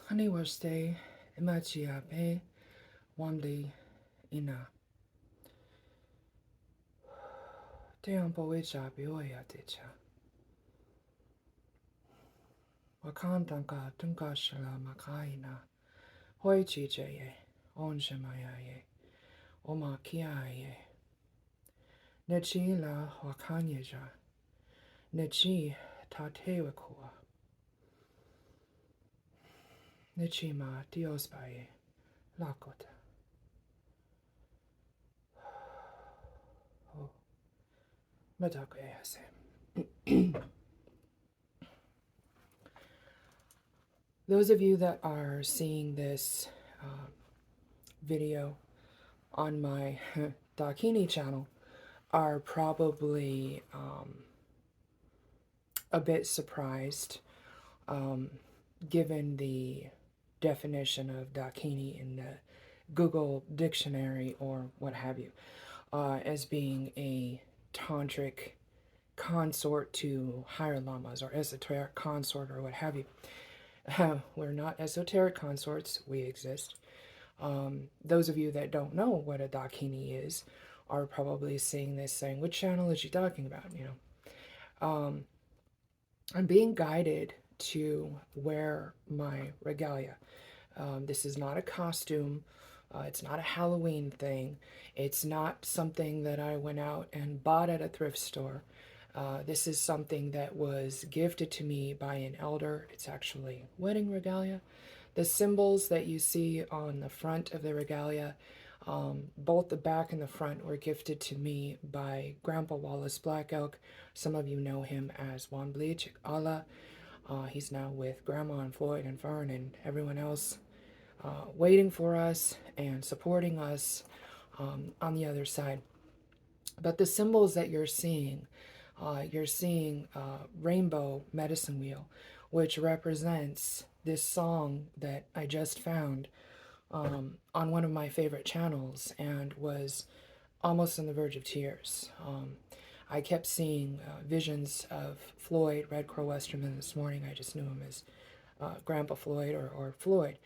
Honey was stay imachia pe wamdi ina. Teon poecha bioya techa. Wakan tanka tunka shala makaina. Hoi chiche ye. On shemaya ye. Oma kia ye. Nechi la wakanyeja. Nechi tatewakua. Nechi ma diospaye. Lakota. Oh, Madakayase. Those of you that are seeing this video on my Dakini channel are probably a bit surprised given the definition of Dakini in the Google dictionary or what have you, as being a tantric consort to higher lamas or esoteric consort or what have you. We're not esoteric consorts, we exist. Those of you that don't know what a Dakini is are probably seeing this saying, which channel is she talking about? I'm being guided to wear my regalia. This is not a costume. It's not a Halloween thing. It's not something that I went out and bought at a thrift store. This is something that was gifted to me by an elder. It's actually wedding regalia. The symbols that you see on the front of the regalia, both the back and the front, were gifted to me by Grandpa Wallace Black Elk. Some of you know him as Juan Bleach Allah. He's now with Grandma and Floyd and Fern and everyone else waiting for us and supporting us on the other side. But the symbols that you're seeing rainbow medicine wheel, which represents this song that I just found on one of my favorite channels and was almost on the verge of tears. I kept seeing visions of Floyd, Red Crow Westerman this morning. I just knew him as Grandpa Floyd or Floyd.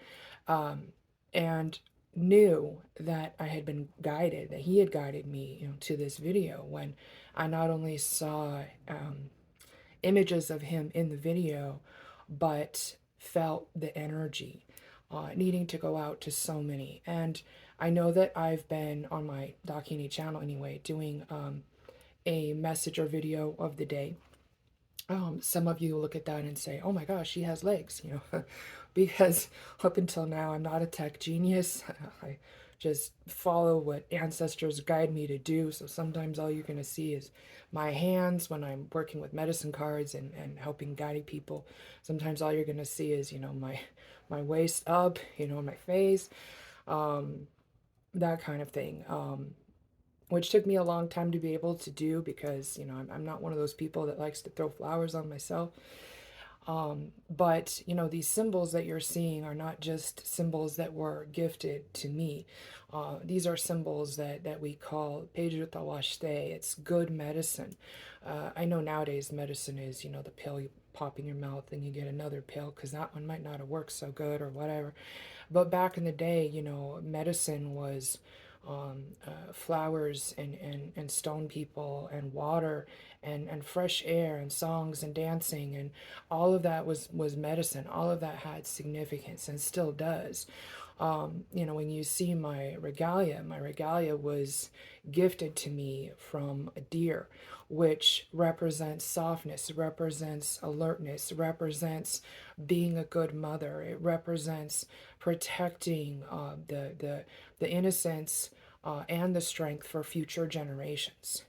And knew that I had been guided, that he had guided me, to this video when I not only saw images of him in the video, but felt the energy needing to go out to so many. And I know that I've been on my Dakini channel anyway, doing a message or video of the day. Some of you look at that and say, oh my gosh, she has legs, because up until now, I'm not a tech genius. I just follow what ancestors guide me to do. So sometimes all you're going to see is my hands when I'm working with medicine cards and helping guiding people. Sometimes all you're going to see is, my waist up, my face, that kind of thing. Which took me a long time to be able to do because, I'm not one of those people that likes to throw flowers on myself. But, these symbols that you're seeing are not just symbols that were gifted to me. These are symbols that we call Pejutawashte. It's good medicine. I know nowadays medicine is, the pill you pop in your mouth and you get another pill because that one might not have worked so good or whatever. But back in the day, medicine was flowers and stone people and water and fresh air and songs and dancing, and all of that was medicine. All of that had significance and still does. When you see my regalia was gifted to me from a deer, which represents softness, represents alertness, represents being a good mother. It represents protecting the innocence and the strength for future generations.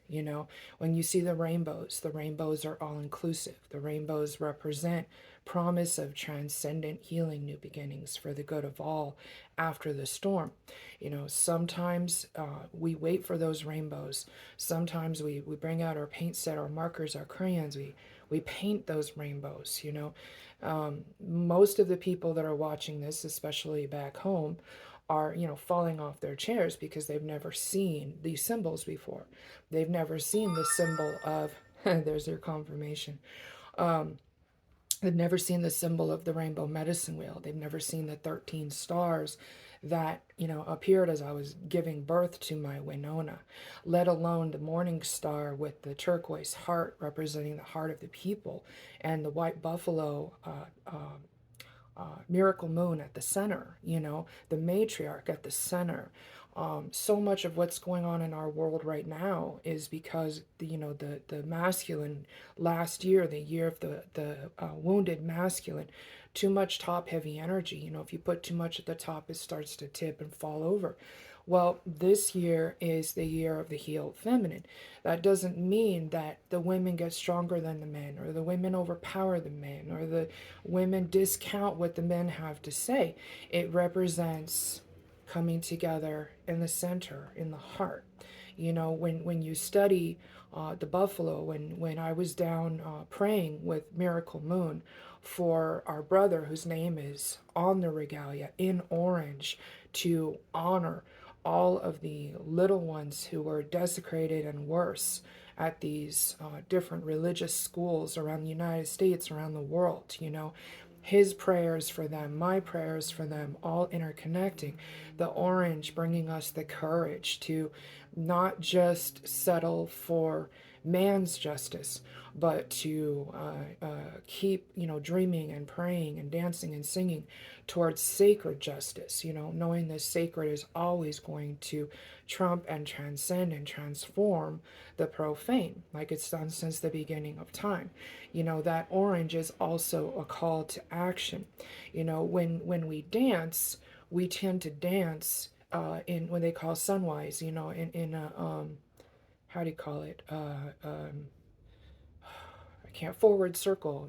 When you see the rainbows are all inclusive. The rainbows represent promise of transcendent healing, new beginnings for the good of all after the storm. Sometimes we wait for those rainbows. Sometimes we bring out our paint set, our markers, our crayons. We paint those rainbows, most of the people that are watching this, especially back home, are, falling off their chairs because they've never seen these symbols before. They've never seen the symbol of, there's their confirmation. Um, they've never seen the symbol of the rainbow medicine wheel. They've never seen the 13 stars that, appeared as I was giving birth to my Winona, let alone the morning star with the turquoise heart representing the heart of the people, and the white buffalo miracle moon at the center, the matriarch at the center. So much of what's going on in our world right now is because the masculine last year, the year of the wounded masculine, too much top heavy energy. If you put too much at the top, it starts to tip and fall over. Well, this year is the year of the healed feminine. That doesn't mean that the women get stronger than the men, or the women overpower the men, or the women discount what the men have to say. It represents coming together in the center, in the heart. When you study the buffalo, when I was down praying with Miracle Moon for our brother whose name is on the regalia in orange, to honor all of the little ones who were desecrated and worse at these different religious schools around the United States, around the world, his prayers for them, my prayers for them, all interconnecting. The orange bringing us the courage to not just settle for man's justice, but to keep, dreaming and praying and dancing and singing towards sacred justice, knowing the sacred is always going to trump and transcend and transform the profane, like it's done since the beginning of time. That orange is also a call to action. When we dance, we tend to dance in what they call sunwise, in a, how do you call it? I can't forward circle,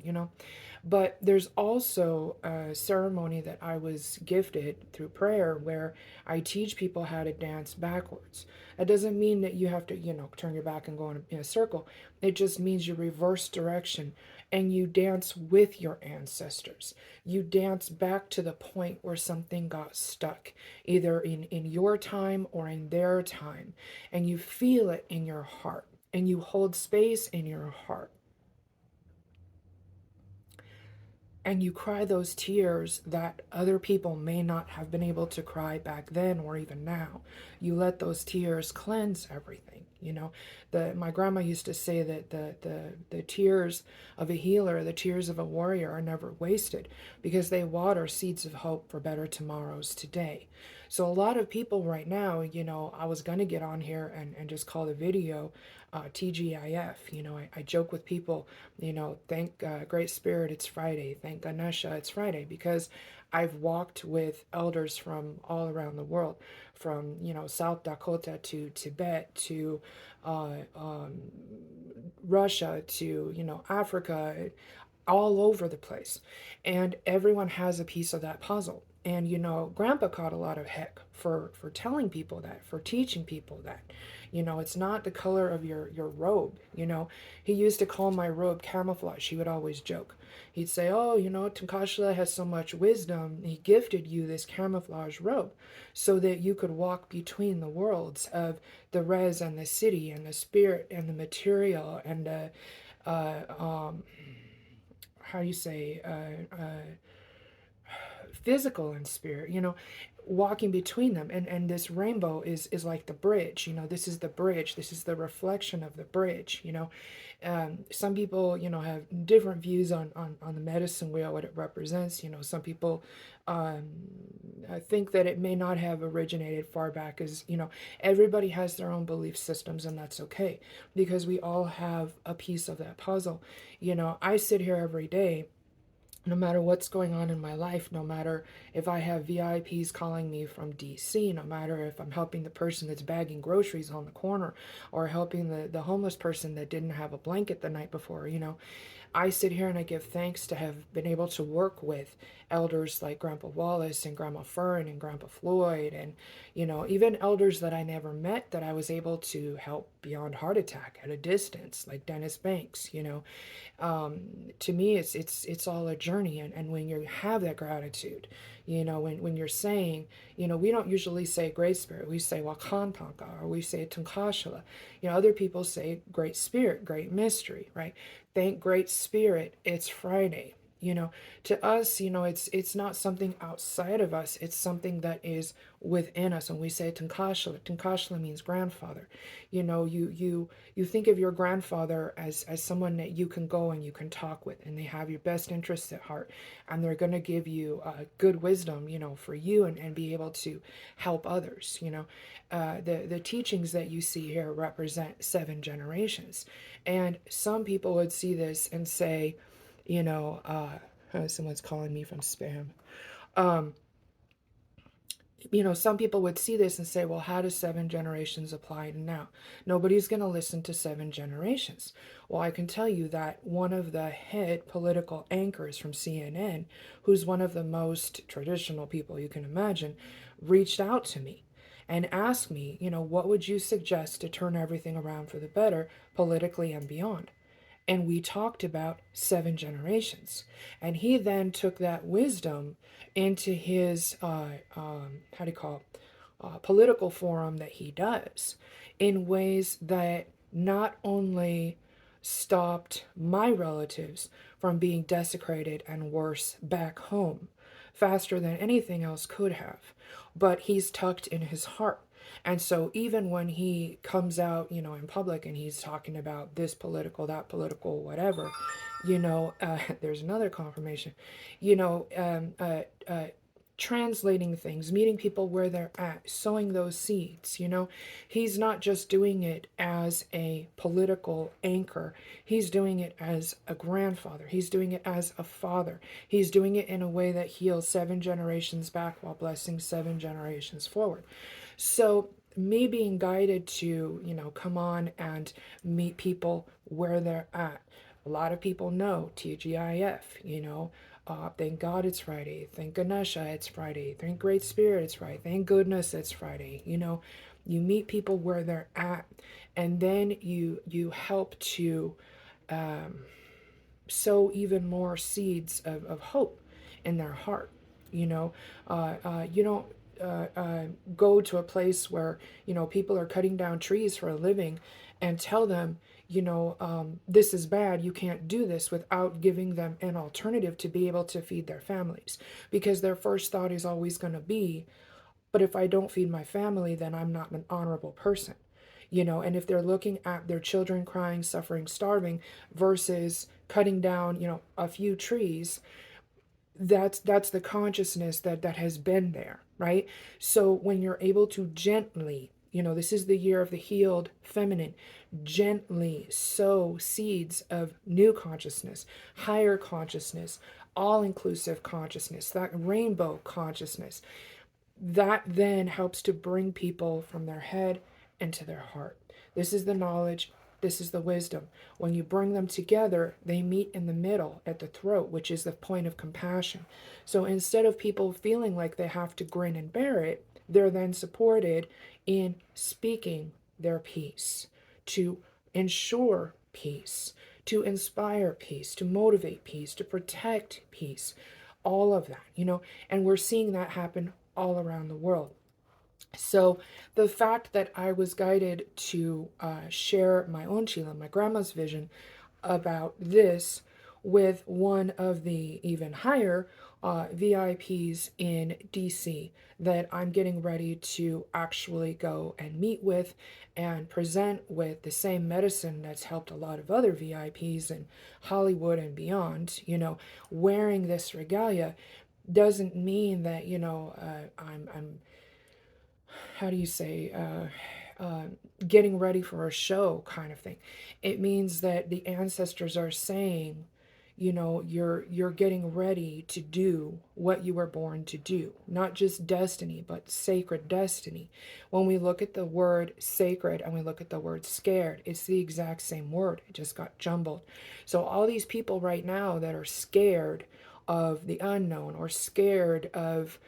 But there's also a ceremony that I was gifted through prayer where I teach people how to dance backwards. That doesn't mean that you have to, turn your back and go in a circle. It just means you reverse direction and you dance with your ancestors. You dance back to the point where something got stuck, either in your time or in their time. And you feel it in your heart and you hold space in your heart. And you cry those tears that other people may not have been able to cry back then or even now. You let those tears cleanse everything. My grandma used to say that the tears of a healer, the tears of a warrior, are never wasted because they water seeds of hope for better tomorrows today. So a lot of people right now, I was going to get on here and just call the video TGIF. I joke with people, thank Great Spirit it's Friday, thank Ganesha it's Friday, because I've walked with elders from all around the world, from, South Dakota to Tibet to Russia to, Africa, all over the place. And everyone has a piece of that puzzle. And Grandpa caught a lot of heck for telling people that, for teaching people that. It's not the color of your robe. He used to call my robe camouflage. He would always joke. He'd say, oh, Tankashla has so much wisdom. He gifted you this camouflage robe so that you could walk between the worlds of the res and the city and the spirit and the material and the, how do you say, physical and spirit, walking between them. And this rainbow is like the bridge. This is the bridge. This is the reflection of the bridge. Some people, have different views on the medicine wheel, what it represents. Some people I think that it may not have originated far back as, everybody has their own belief systems, and that's okay because we all have a piece of that puzzle. I sit here every day, no matter what's going on in my life, no matter if I have VIPs calling me from DC, no matter if I'm helping the person that's bagging groceries on the corner or helping the homeless person that didn't have a blanket the night before, I sit here and I give thanks to have been able to work with elders like Grandpa Wallace and Grandma Fern and Grandpa Floyd, and even elders that I never met that I was able to help beyond heart attack at a distance, like Dennis Banks. To me, it's all a journey. And when you have that gratitude, when you're saying, we don't usually say Great Spirit, we say Wakantanka, or we say Tunkashala. Other people say Great Spirit, Great Mystery, right? Thank Great Spirit, it's Friday. To us, it's not something outside of us, it's something that is within us. When we say Tunkashala means grandfather. You think of your grandfather as someone that you can go and you can talk with, and they have your best interests at heart, and they're going to give you good wisdom, for you, and be able to help others. The teachings that you see here represent 7 generations, and some people would see this and say, someone's calling me from spam. Um, some people would see this and say, well, how does 7 generations apply to now? Nobody's going to listen to 7 generations. Well, I can tell you that one of the head political anchors from CNN, who's one of the most traditional people you can imagine, reached out to me and asked me, what would you suggest to turn everything around for the better politically and beyond? And we talked about 7 generations. And he then took that wisdom into his, how do you call it, political forum that he does, in ways that not only stopped my relatives from being desecrated and worse back home faster than anything else could have, but he's tucked in his heart. And so even when he comes out, in public, and he's talking about this political, that political, whatever, there's another confirmation, you know, um, uh, uh, translating things, meeting people where they're at, sowing those seeds. He's not just doing it as a political anchor. He's doing it as a grandfather. He's doing it as a father. He's doing it in a way that heals 7 generations back while blessing 7 generations forward. So me being guided to, come on and meet people where they're at. A lot of people know TGIF, thank God it's Friday. Thank Ganesha it's Friday. Thank Great Spirit it's Friday. Thank goodness it's Friday. You meet people where they're at, and then you help to um, sow even more seeds of hope in their heart. You don't go to a place where people are cutting down trees for a living and tell them, this is bad, you can't do this, without giving them an alternative to be able to feed their families, because their first thought is always going to be, but if I don't feed my family, then I'm not an honorable person. And if they're looking at their children crying, suffering, starving, versus cutting down, a few trees, that's the consciousness that has been there, right? So when you're able to gently, this is the year of the healed feminine, gently sow seeds of new consciousness, higher consciousness, all-inclusive consciousness, that rainbow consciousness, that then helps to bring people from their head into their heart. This is the knowledge, this is the wisdom. When you bring them together, they meet in the middle at the throat, which is the point of compassion. So instead of people feeling like they have to grin and bear it, they're then supported in speaking their piece to ensure peace, to inspire peace, to motivate peace, to protect peace, all of that, and we're seeing that happen all around the world. So the fact that I was guided to share my own Chila, my grandma's vision about this, with one of the even higher VIPs in DC that I'm getting ready to actually go and meet with and present with the same medicine that's helped a lot of other VIPs in Hollywood and beyond, wearing this regalia doesn't mean that, I'm how do you say, getting ready for a show kind of thing. It means that the ancestors are saying, you're getting ready to do what you were born to do. Not just destiny, but sacred destiny. When we look at the word sacred and we look at the word scared, it's the exact same word. It just got jumbled. So all these people right now that are scared of the unknown, or scared of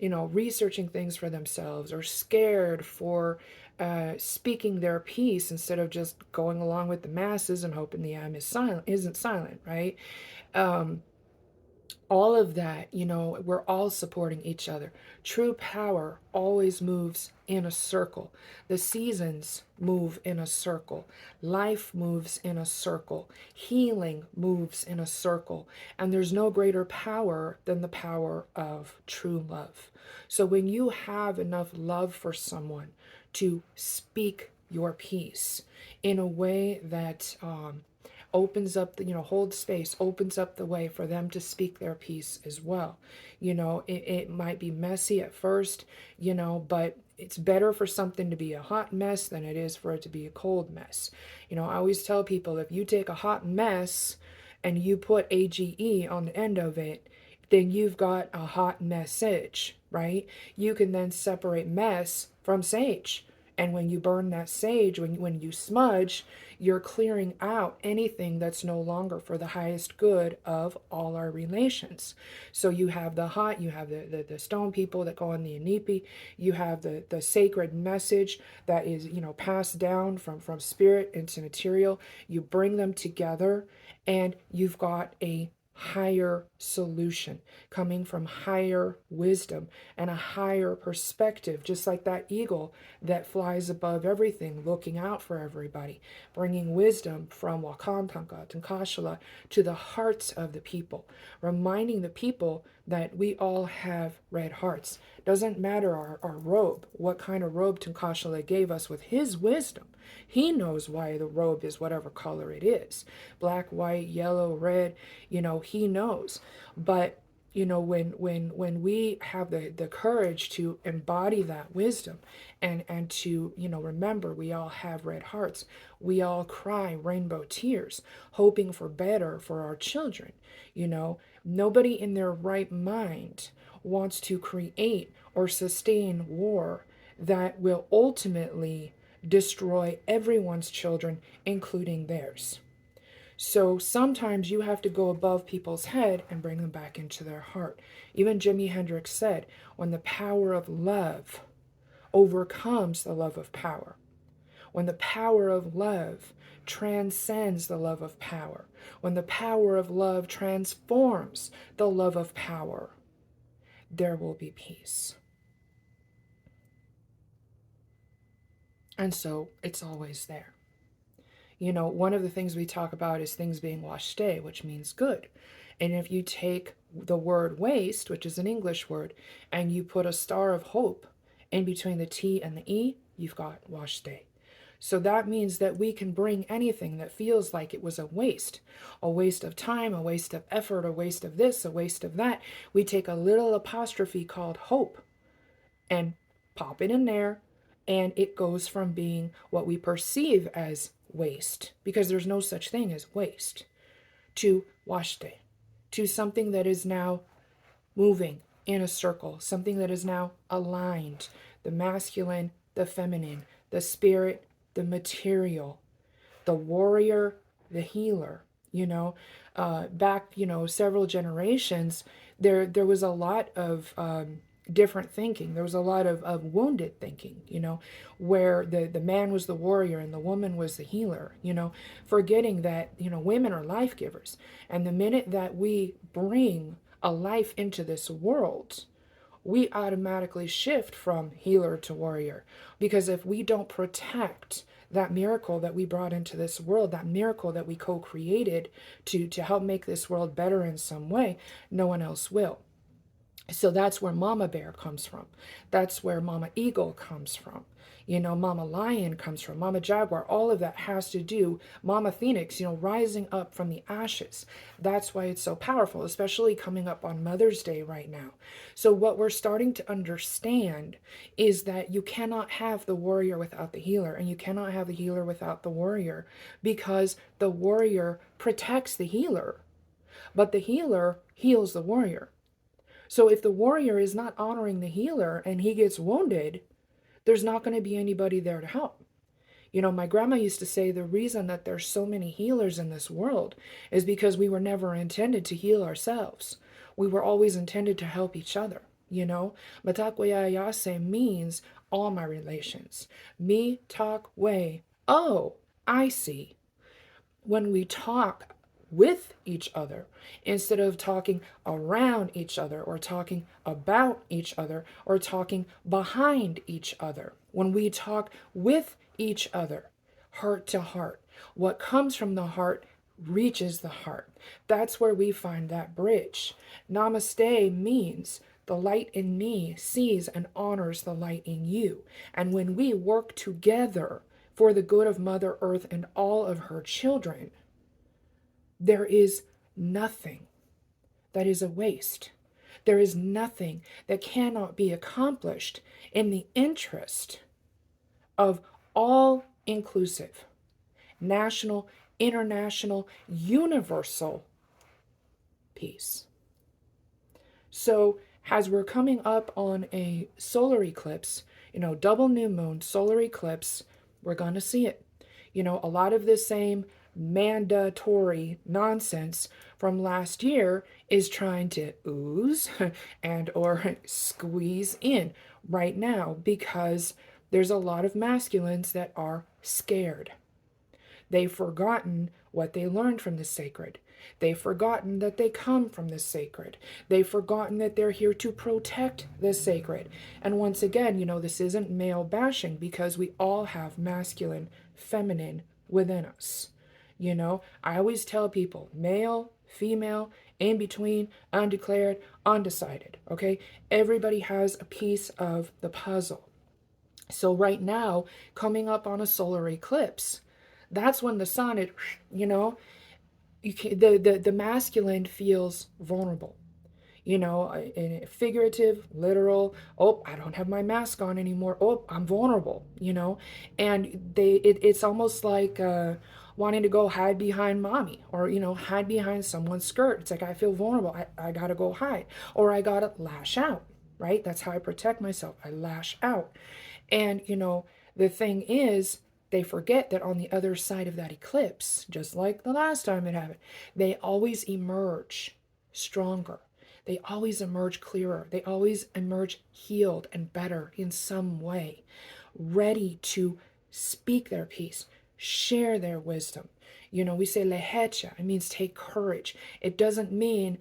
researching things for themselves, or scared for speaking their piece instead of just going along with the masses and hoping the am is silent, isn't silent, right? Um, all of that, we're all supporting each other. True power always moves in a circle. The seasons move in a circle. Life moves in a circle. Healing moves in a circle. And there's no greater power than the power of true love. So when you have enough love for someone to speak your piece in a way that opens up the, hold space, opens up the way for them to speak their piece as well. It might be messy at first, but it's better for something to be a hot mess than it is for it to be a cold mess. I always tell people, if you take a hot mess and you put AGE on the end of it, then you've got a hot message, right? You can then separate mess from sage. And when you burn that sage, when you smudge, you're clearing out anything that's no longer for the highest good of all our relations. So you have the hot, you have the stone people that go on the Inipi, you have the sacred message that is, passed down from spirit into material. You bring them together and you've got a higher solution coming from higher wisdom and a higher perspective, just like that eagle that flies above everything, looking out for everybody, bringing wisdom from Wakantanka, Tankashala to the hearts of the people, reminding the people that we all have red hearts. Doesn't matter our robe, what kind of robe Tankashala gave us with his wisdom. He knows why the robe is whatever color it is. Black, white, yellow, red, he knows. But when we have the courage to embody that wisdom and to remember, we all have red hearts, we all cry rainbow tears hoping for better for our children. Nobody in their right mind wants to create or sustain war that will ultimately destroy everyone's children, including theirs. So sometimes you have to go above people's head and bring them back into their heart. Even Jimi Hendrix said, when the power of love overcomes the love of power, when the power of love transcends the love of power, when the power of love transforms the love of power, there will be peace. And so it's always there. One of the things we talk about is things being washed away, which means good. And if you take the word waste, which is an English word, and you put a star of hope in between the T and the E, you've got washed away. So that means that we can bring anything that feels like it was a waste of time, a waste of effort, a waste of this, a waste of that. We take a little apostrophe called hope and pop it in there, and it goes from being what we perceive as waste, because there's no such thing as waste, to washte, to something that is now moving in a circle, something that is now aligned, the masculine, the feminine, the spirit, the material, the warrior, the healer. Back several generations, there was a lot of different thinking. There was a lot of wounded thinking, where the man was the warrior and the woman was the healer, forgetting that, women are life givers. And the minute that we bring a life into this world, we automatically shift from healer to warrior. Because if we don't protect that miracle that we brought into this world, that miracle that we co-created to help make this world better in some way, no one else will. So that's where Mama Bear comes from. That's where Mama Eagle comes from. Mama Lion comes from, Mama Jaguar. All of that has to do, Mama Phoenix, rising up from the ashes. That's why it's so powerful, especially coming up on Mother's Day right now. So what we're starting to understand is that you cannot have the warrior without the healer, and you cannot have the healer without the warrior, because the warrior protects the healer. but the healer heals the warrior. So if the warrior is not honoring the healer and he gets wounded, there's not going to be anybody there to help. You know, my grandma used to say the reason that there's so many healers in this world is because we were never intended to heal ourselves. We were always intended to help each other. You know, Matakwayayase means all my relations. Me talk way. Oh, I see. When we talk with each other instead of talking around each other or talking about each other or talking behind each other. When we talk with each other, heart to heart, what comes from the heart reaches the heart. That's where we find that bridge. Namaste means the light in me sees and honors the light in you. And when we work together for the good of Mother Earth and all of her children, there is nothing that is a waste. There is nothing that cannot be accomplished in the interest of all inclusive, national, international, universal peace. So, as we're coming up on a solar eclipse, double new moon, solar eclipse, we're going to see it. A lot of the same mandatory nonsense from last year is trying to ooze and or squeeze in right now because there's a lot of masculines that are scared. They've forgotten what they learned from the sacred. They've forgotten that they come from the sacred. They've forgotten that they're here to protect the sacred. And once again, this isn't male bashing because we all have masculine, feminine within us. I always tell people male, female, in between, undeclared, undecided. Okay? Everybody has a piece of the puzzle. So right now, coming up on a solar eclipse, that's when the sun, the masculine feels vulnerable. Figurative, literal. Oh, I don't have my mask on anymore. Oh, I'm vulnerable. And it's almost like wanting to go hide behind mommy or hide behind someone's skirt. It's like I feel vulnerable. I gotta go hide or I gotta lash out. Right? That's how I protect myself. I lash out. And the thing is, they forget that on the other side of that eclipse, just like the last time it happened, they always emerge stronger. They always emerge clearer. They always emerge healed and better in some way, ready to speak their piece, share their wisdom. We say lehecha, it means take courage. It doesn't mean,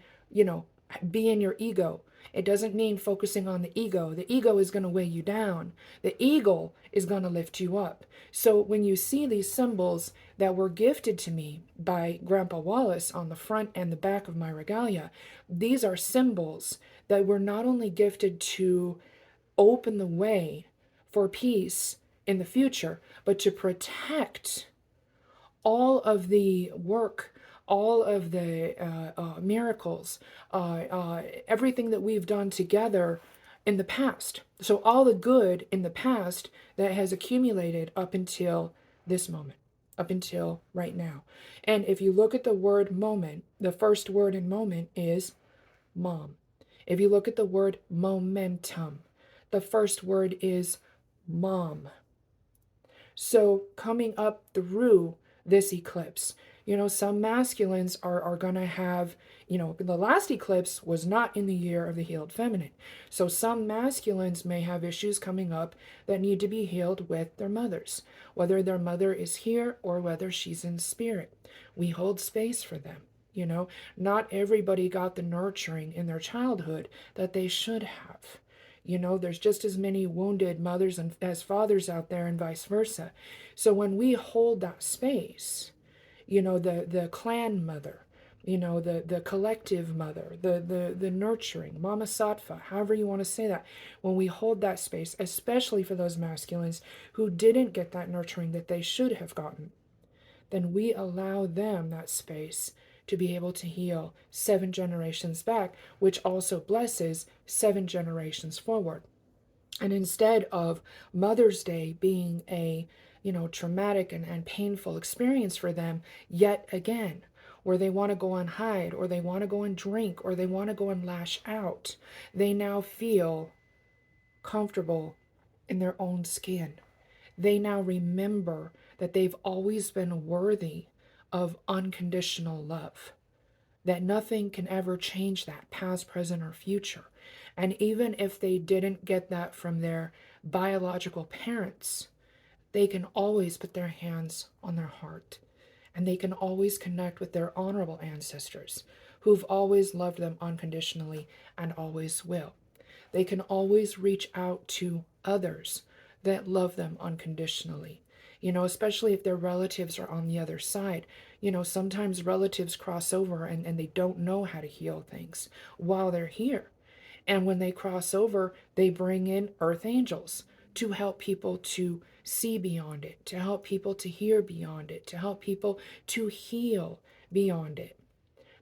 be in your ego. It doesn't mean focusing on the ego. The ego is going to weigh you down. The eagle is going to lift you up. So when you see these symbols that were gifted to me by Grandpa Wallace on the front and the back of my regalia, these are symbols that were not only gifted to open the way for peace in the future, but to protect all of the work, all of the miracles, everything that we've done together in the past. So all the good in the past that has accumulated up until this moment, up until right now. And if you look at the word moment, the first word in moment is mom. If you look at the word momentum, the first word is mom. So coming up through this eclipse, some masculines are going to have, the last eclipse was not in the year of the healed feminine. So some masculines may have issues coming up that need to be healed with their mothers, whether their mother is here or whether she's in spirit. We hold space for them. Not everybody got the nurturing in their childhood that they should have. There's just as many wounded mothers as fathers out there and vice versa. So when we hold that space, the clan mother, the collective mother, the nurturing, mama sattva, however you want to say that, when we hold that space, especially for those masculines who didn't get that nurturing that they should have gotten, then we allow them that space to be able to heal 7 generations back, which also blesses 7 generations forward. And instead of Mother's Day being a traumatic and painful experience for them, yet again, where they want to go and hide, or they want to go and drink, or they want to go and lash out, they now feel comfortable in their own skin. They now remember that they've always been worthy of unconditional love, that nothing can ever change that, past, present, or future. And even if they didn't get that from their biological parents, they can always put their hands on their heart, and they can always connect with their honorable ancestors who've always loved them unconditionally and always will. They can always reach out to others that love them unconditionally. Especially if their relatives are on the other side. Sometimes relatives cross over and they don't know how to heal things while they're here. And when they cross over, they bring in earth angels to help people to see beyond it, to help people to hear beyond it, to help people to heal beyond it.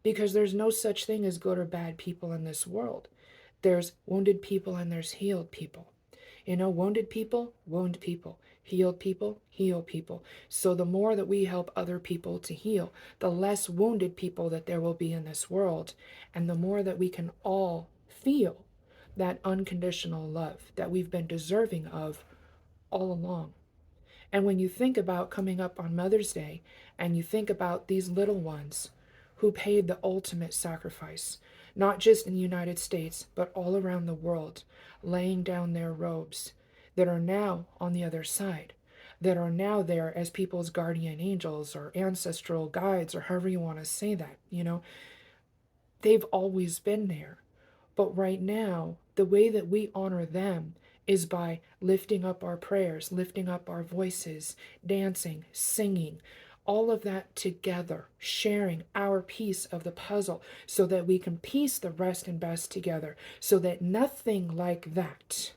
Because there's no such thing as good or bad people in this world. There's wounded people and there's healed people. Wounded people, wound people. Healed people, heal people. So the more that we help other people to heal, the less wounded people that there will be in this world. And the more that we can all feel that unconditional love that we've been deserving of all along. And when you think about coming up on Mother's Day and you think about these little ones who paid the ultimate sacrifice, not just in the United States, but all around the world, laying down their robes, that are now on the other side, that are now there as people's guardian angels or ancestral guides, or however you want to say that, they've always been there. But right now, the way that we honor them is by lifting up our prayers, lifting up our voices, dancing, singing, all of that together, sharing our piece of the puzzle so that we can piece the rest and best together, so that nothing like that,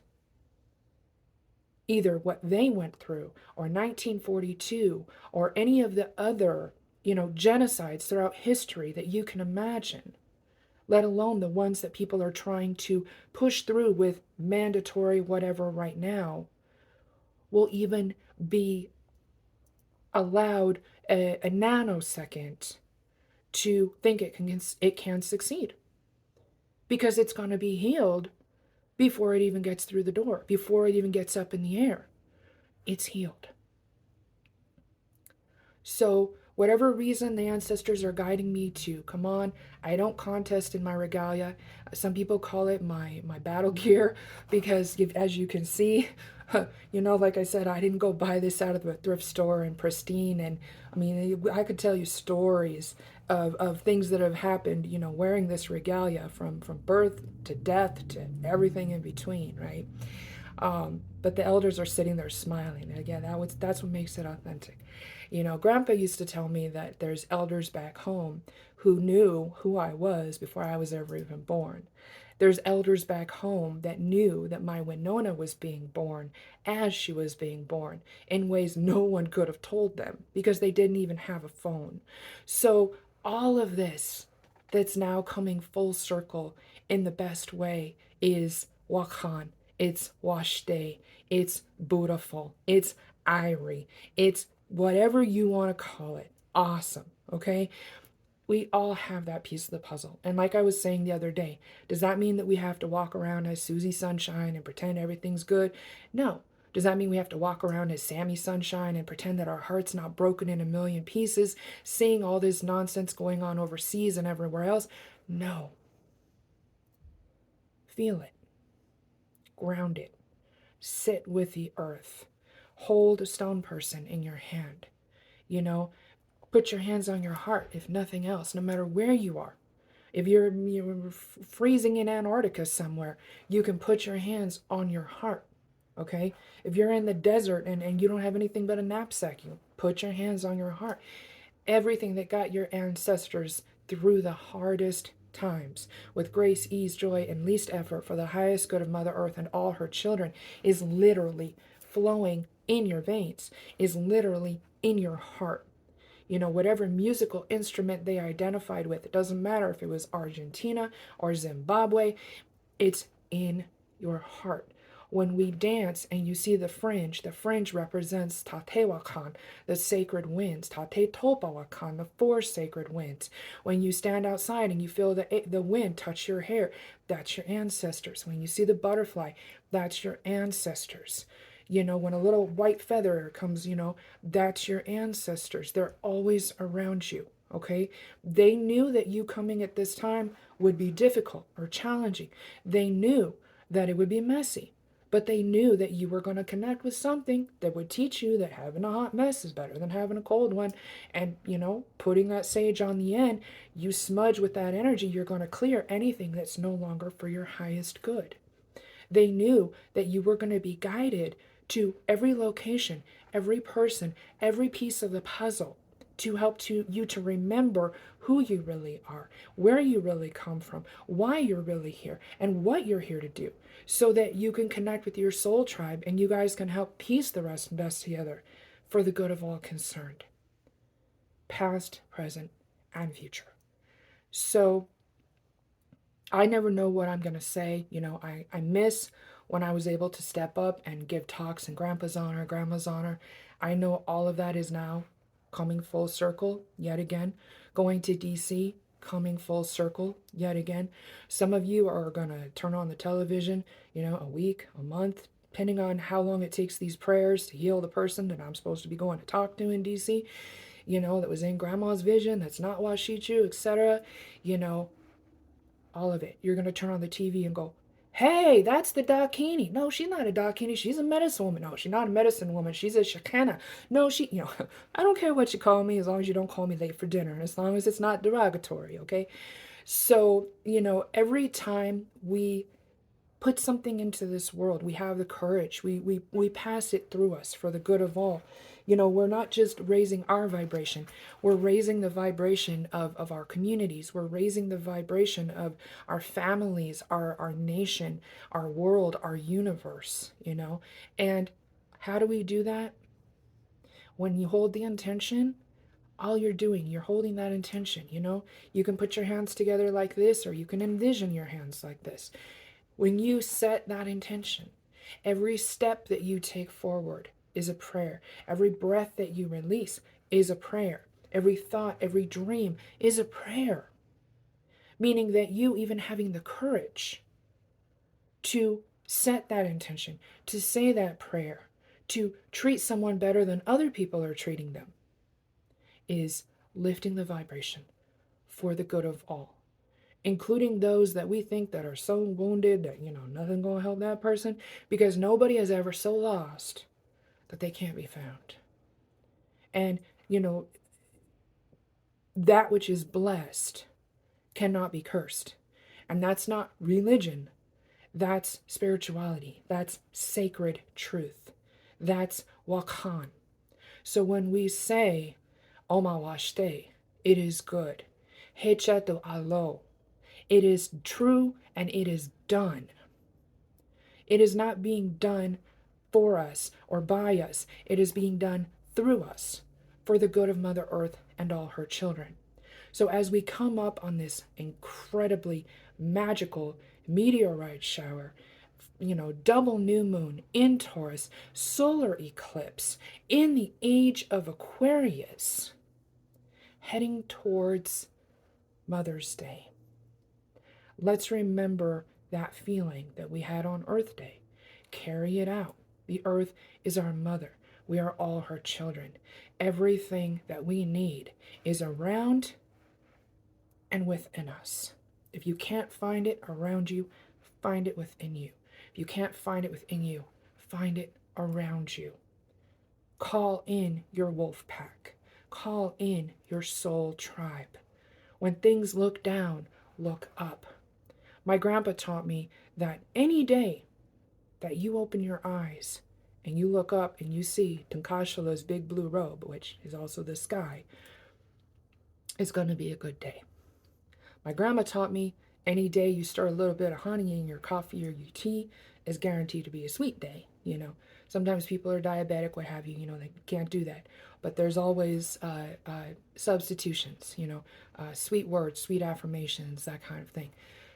either what they went through or 1942 or any of the other, genocides throughout history that you can imagine, let alone the ones that people are trying to push through with mandatory whatever right now, will even be allowed a nanosecond to think it can succeed, because it's going to be healed before it even gets through the door, before it even gets up in the air. It's healed. So whatever reason the ancestors are guiding me to, come on, I don't contest in my regalia. Some people call it my battle gear, because as you can see, like I said, I didn't go buy this out of the thrift store and pristine. And I mean, I could tell you stories of things that have happened, wearing this regalia from birth to death to everything in between, right? But the elders are sitting there smiling. And again, that's what makes it authentic. Grandpa used to tell me that there's elders back home who knew who I was before I was ever even born. There's elders back home that knew that my Winona was being born as she was being born in ways no one could have told them, because they didn't even have a phone. So all of this that's now coming full circle in the best way is Wakhan. It's Washte. It's beautiful. It's Irie. It's whatever you want to call it. Awesome. Okay? We all have that piece of the puzzle. And like I was saying the other day, does that mean that we have to walk around as Susie Sunshine and pretend everything's good? No. Does that mean we have to walk around as Sammy Sunshine and pretend that our heart's not broken in a million pieces, seeing all this nonsense going on overseas and everywhere else? No. Feel it. Ground it. Sit with the earth. Hold a stone person in your hand. Put your hands on your heart, if nothing else, no matter where you are. If you're freezing in Antarctica somewhere, you can put your hands on your heart, okay? If you're in the desert and you don't have anything but a knapsack, you put your hands on your heart. Everything that got your ancestors through the hardest times with grace, ease, joy, and least effort for the highest good of Mother Earth and all her children is literally flowing in your veins, is literally in your heart. Whatever musical instrument they identified with, it doesn't matter if it was Argentina or Zimbabwe, it's in your heart. When we dance and you see the fringe represents Tatewakan, the sacred winds, Tate Topawakan, the four sacred winds. When you stand outside and you feel the wind touch your hair, that's your ancestors. When you see the butterfly, that's your ancestors. When a little white feather comes, that's your ancestors. They're always around you, okay? They knew that you coming at this time would be difficult or challenging. They knew that it would be messy, but they knew that you were going to connect with something that would teach you that having a hot mess is better than having a cold one. And, putting that sage on the end, you smudge with that energy, you're going to clear anything that's no longer for your highest good. They knew that you were going to be guided to every location, every person, every piece of the puzzle to help you to remember who you really are, where you really come from, why you're really here, and what you're here to do, so that you can connect with your soul tribe and you guys can help piece the rest and best together for the good of all concerned, past, present, and future. So I never know what I'm going to say. I miss when I was able to step up and give talks in Grandpa's honor, Grandma's honor. I know all of that is now coming full circle yet again. Going to DC, coming full circle yet again. Some of you are going to turn on the television, a week, a month, depending on how long it takes these prayers to heal the person that I'm supposed to be going to talk to in DC, that was in Grandma's vision, that's not Washichu, etc. All of it. You're going to turn on the TV and go, hey, that's the Dakini. No, she's not a Dakini. She's a medicine woman. No, she's not a medicine woman. She's a Shakana. No, I don't care what you call me as long as you don't call me late for dinner and as long as it's not derogatory, okay? So, every time we put something into this world, we have the courage. We pass it through us for the good of all. We're not just raising our vibration, we're raising the vibration of our communities, we're raising the vibration of our families, our nation, our world, our universe, And how do we do that? When you hold the intention, all you're holding that intention, You can put your hands together like this, or you can envision your hands like this. When you set that intention, every step that you take forward is a prayer. Every breath that you release is a prayer. Every thought, every dream is a prayer. Meaning that you even having the courage to set that intention, to say that prayer, to treat someone better than other people are treating them, is lifting the vibration for the good of all, including those that we think that are so wounded that, nothing gonna help that person, because nobody is ever so lost that they can't be found. And, that which is blessed cannot be cursed. And that's not religion. That's spirituality. That's sacred truth. That's Wakan. So when we say, Oma washte, it is good. Hechato alo, it is true and it is done. It is not being done for us or by us. It is being done through us for the good of Mother Earth and all her children. So as we come up on this incredibly magical meteorite shower, double new moon in Taurus, solar eclipse in the age of Aquarius, heading towards Mother's Day. Let's remember that feeling that we had on Earth Day. Carry it out. The Earth is our mother. We are all her children. Everything that we need is around and within us. If you can't find it around you, find it within you. If you can't find it within you, find it around you. Call in your wolf pack. Call in your soul tribe. When things look down, look up. My grandpa taught me that any day that you open your eyes and you look up and you see Tankashala's big blue robe, which is also the sky, it's going to be a good day. My grandma taught me any day you stir a little bit of honey in your coffee or your tea is guaranteed to be a sweet day. Sometimes people are diabetic, what have you, they can't do that. But there's always substitutions, sweet words, sweet affirmations, that kind of thing.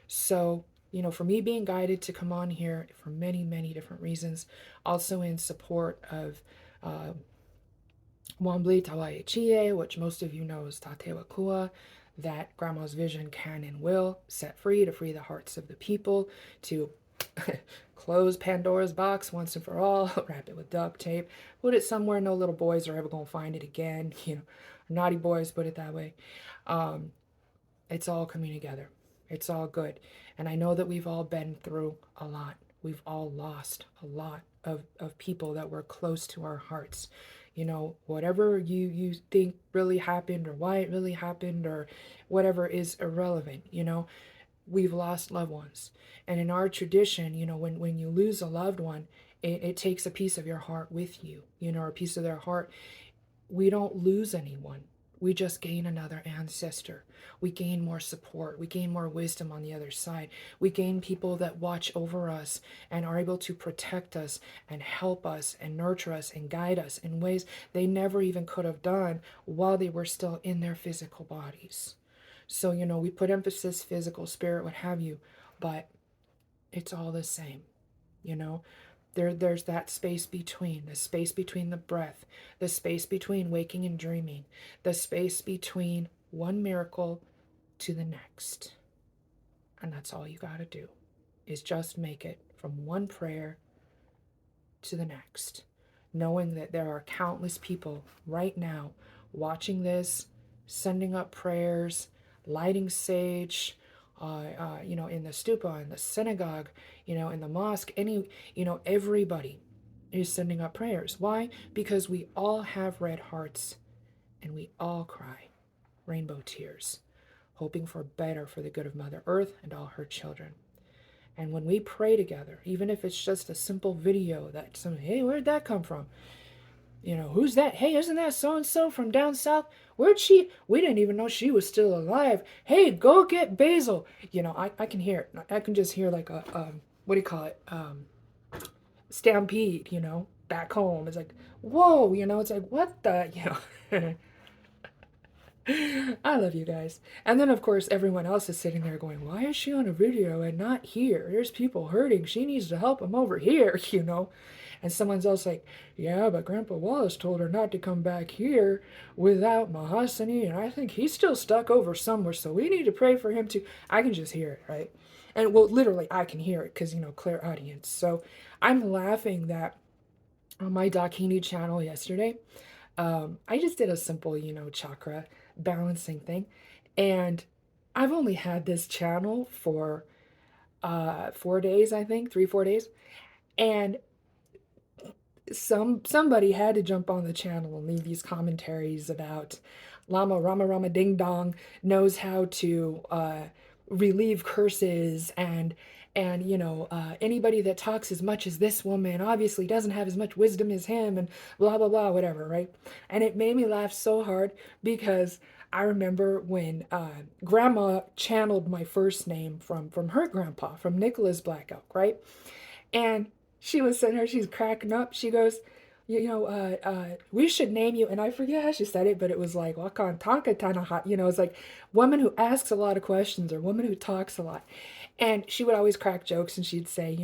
So for me being guided to come on here for many, many different reasons, also in support of uh, Wambli Tawae Chie, which most of you know is Tatewa Kua, that Grandma's vision can and will set free to free the hearts of the people, to close Pandora's box once and for all, wrap it with duct tape, put it somewhere no little boys are ever going to find it again, naughty boys, put it that way. Um, it's all coming together. It's all good. And I know that we've all been through a lot. We've all lost a lot of people that were close to our hearts. Whatever you think really happened or why it really happened or whatever is irrelevant. We've lost loved ones. And in our tradition, when you lose a loved one, it takes a piece of your heart with you, or a piece of their heart. We don't lose anyone. We just gain another ancestor. We gain more support. We gain more wisdom on the other side. We gain people that watch over us and are able to protect us and help us and nurture us and guide us in ways they never even could have done while they were still in their physical bodies. So, we put emphasis, physical, spirit, what have you, but it's all the same, you know? There's that space between, the space between the breath, the space between waking and dreaming, the space between one miracle to the next. And that's all you got to do is just make it from one prayer to the next, knowing that there are countless people right now watching this, sending up prayers, lighting sage, in the stupa, in the synagogue, in the mosque, everybody is sending up prayers. Why? Because we all have red hearts and we all cry rainbow tears, hoping for better for the good of Mother Earth and all her children. And when we pray together, even if it's just a simple video that someone, hey, where'd that come from? Who's that? Hey, isn't that so-and-so from down south? Where'd she? We didn't even know she was still alive. Hey, go get Basil. I can hear it. I can just hear like a, what do you call it? Stampede, back home. It's like, whoa, it's like, what the. I love you guys. And then, of course, everyone else is sitting there going, why is she on a video and not here? There's people hurting. She needs to help them over here, And someone's else like, yeah, but Grandpa Wallace told her not to come back here without Mahasani, and I think he's still stuck over somewhere, so we need to pray for him too. I can just hear it, right? And, well, literally, I can hear it because, clear audience. So I'm laughing that on my Dakini channel yesterday, I just did a simple, chakra balancing thing. And I've only had this channel for 4 days, I think, 3, 4 days. And somebody had to jump on the channel and leave these commentaries about Lama Rama Rama Ding Dong knows how to relieve curses, and anybody that talks as much as this woman obviously doesn't have as much wisdom as him, and blah blah blah, whatever, right? And it made me laugh so hard because I remember when Grandma channeled my first name from her grandpa, from Nicholas Black Elk, right? And she was sitting there, she's cracking up. She goes, we should name you. And I forget how she said it, but it was like, Wakan Tanka Tanaha. It's like woman who asks a lot of questions or woman who talks a lot. And she would always crack jokes and she'd say,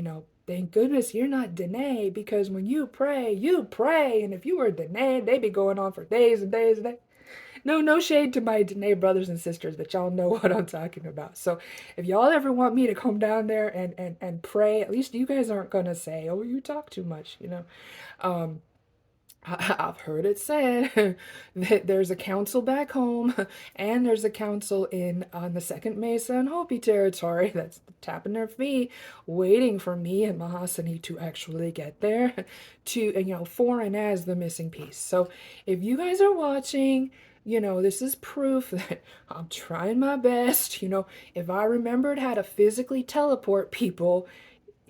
thank goodness you're not Danae, because when you pray, you pray. And if you were Danae, they'd be going on for days and days and days. No shade to my Danae brothers and sisters, but y'all know what I'm talking about. So if y'all ever want me to come down there and pray, at least you guys aren't going to say, oh, you talk too much, Um, I've heard it said that there's a council back home and there's a council on the second Mesa and Hopi territory that's tapping their feet, waiting for me and Mahasani to actually get there to, foreign as the missing piece. So if you guys are watching, this is proof that I'm trying my best. If I remembered how to physically teleport people,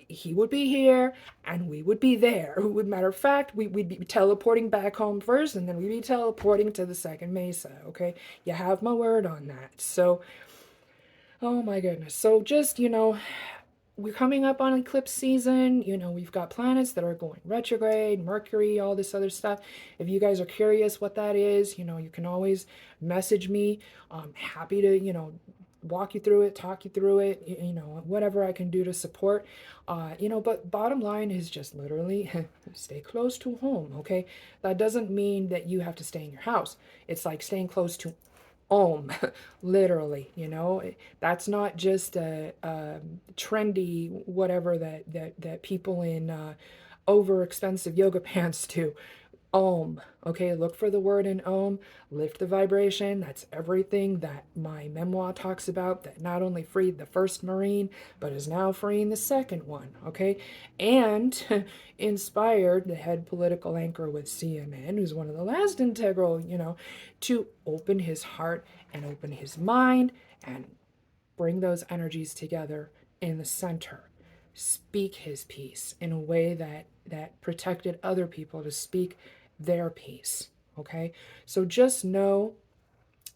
he would be here and we would be there. Matter of fact, we'd be teleporting back home first and then we'd be teleporting to the second Mesa, okay? You have my word on that. So, oh my goodness. So just, we're coming up on eclipse season. We've got planets that are going retrograde, Mercury, all this other stuff. If you guys are curious what that is, you can always message me. I'm happy to, walk you through it, talk you through it, whatever I can do to support. But bottom line is just literally stay close to home, okay? That doesn't mean that you have to stay in your house. It's like staying close to home, literally, That's not just a trendy whatever that people in over expensive yoga pants do. Om. Okay, look for the word in Om. Lift the vibration. That's everything that my memoir talks about, that not only freed the first Marine, but is now freeing the second one. Okay, and inspired the head political anchor with CNN, who's one of the last integral, to open his heart and open his mind and bring those energies together in the center. Speak his peace in a way that protected other people to speak their peace. Okay? So just know,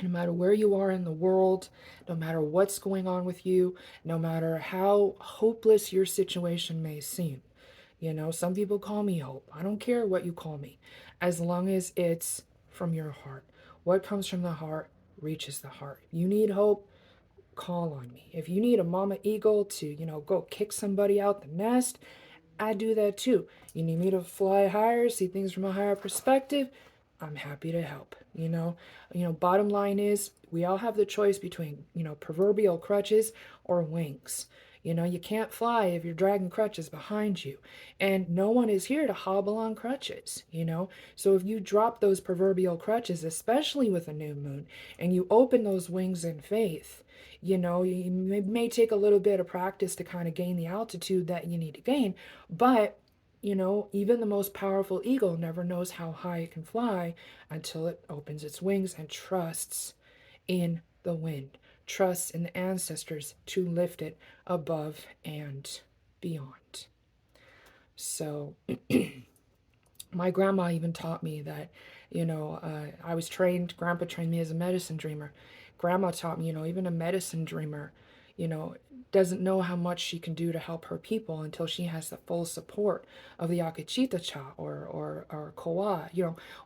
no matter where you are in the world, no matter what's going on with you, no matter how hopeless your situation may seem. Some people call me hope. I don't care what you call me, as long as it's from your heart. What comes from the heart reaches the heart. You need hope, call on me. If you need a mama eagle to, go kick somebody out the nest, I do that too. You need me to fly higher, see things from a higher perspective, I'm happy to help. Bottom line is we all have the choice between, proverbial crutches or wings. You can't fly if you're dragging crutches behind you. And no one is here to hobble on crutches. So if you drop those proverbial crutches, especially with a new moon, and you open those wings in faith, you may take a little bit of practice to kind of gain the altitude that you need to gain, but even the most powerful eagle never knows how high it can fly until it opens its wings and trusts in the wind, trusts in the ancestors to lift it above and beyond. So, my grandma even taught me that, I was grandpa trained me as a medicine dreamer. Grandma taught me, even a medicine dreamer, you know, doesn't know how much she can do to help her people until she has the full support of the Akachitacha or Koa,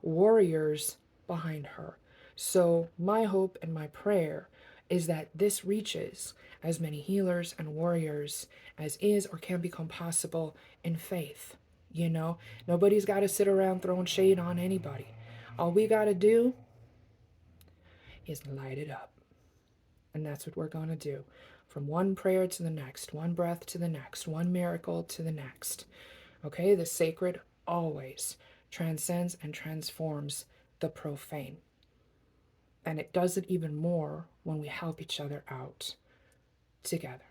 warriors behind her. So my hope and my prayer is that this reaches as many healers and warriors as is or can become possible in faith. Nobody's got to sit around throwing shade on anybody. All we got to do is light it up. And that's what we're going to do. From one prayer to the next, one breath to the next, one miracle to the next. Okay? The sacred always transcends and transforms the profane. And it does it even more when we help each other out together.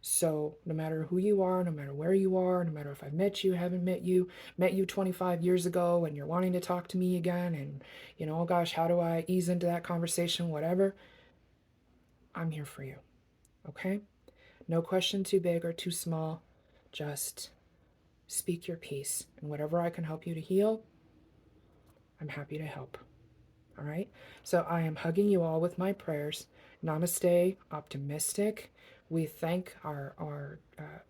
So no matter who you are, no matter where you are, no matter if I've met you, haven't met you 25 years ago and you're wanting to talk to me again and, oh gosh, how do I ease into that conversation, whatever, I'm here for you. Okay? No question too big or too small. Just speak your piece. And whatever I can help you to heal, I'm happy to help. All right? So I am hugging you all with my prayers. Namaste, optimistic. We thank our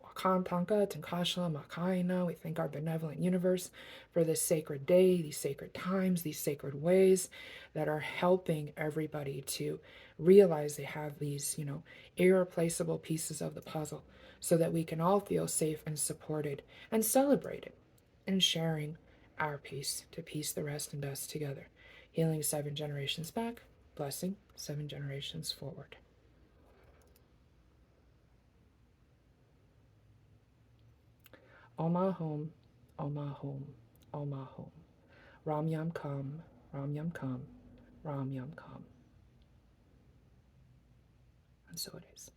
Wakantanka, Tankasha, Makaina. We thank our benevolent universe for this sacred day, these sacred times, these sacred ways that are helping everybody to realize they have these, irreplaceable pieces of the puzzle so that we can all feel safe and supported and celebrated and sharing our piece to piece the rest and dust together. Healing 7 generations back, blessing 7 generations forward. Oma home, Oma home, Oma home. Ram Yam Kam, Ram Yam Kam, Ram Yam Kam. And so it is.